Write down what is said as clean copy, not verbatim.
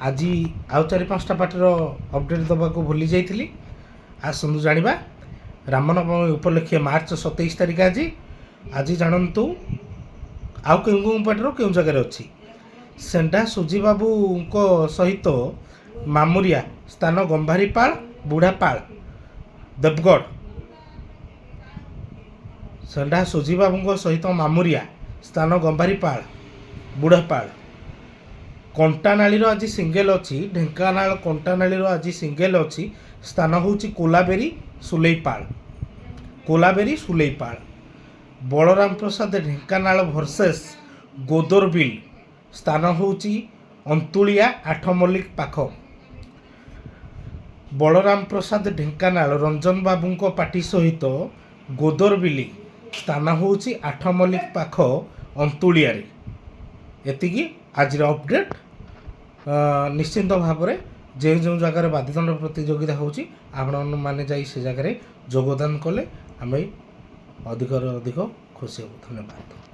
आज आउ 4-5टा पार्टीर अपडेट देवाक भूली जाइली। आसतु जाना रामनवमी उपलक्षे मार्च 27 तारिख आज आज जानतु आउ क्यों पार्टीर क्यों जगह अच्छी सेंडा सुजी बाबू सहित मामुरिया स्थान गंभारीपाल बुढ़ापाल देवगढ़। सेंडा सुजी बाबू सहित मामुरिया स्थान गंभारीपाल बुढ़ापाल। कंटानाळीर आज सिंगल अच्छी ढेंकानाल कंटानाळीर आज सिंगल अच्छी स्थान हूँ कोलाबेरी सुलेईपाल कोलाबेरी सुलेईपाल। बलराम प्रसाद ढेंकानाल भर्सेस गोदरबिल स्थान हूँ अंतुलिया आठमल्लिक पाख। बलराम प्रसाद ढेंकानाल रंजन बाबू पार्टी सहित गोदरबिली स्थान हूँ आठमल्लिक पाख अंतुलिया। एतिकी आज अपडेट। निश्चिंत भाव में जो जो जगार बादिदंड प्रतियोगिता होची आपण माने जाई से जगार योगदान कले आम अधिक खुशी हूँ। धन्यवाद।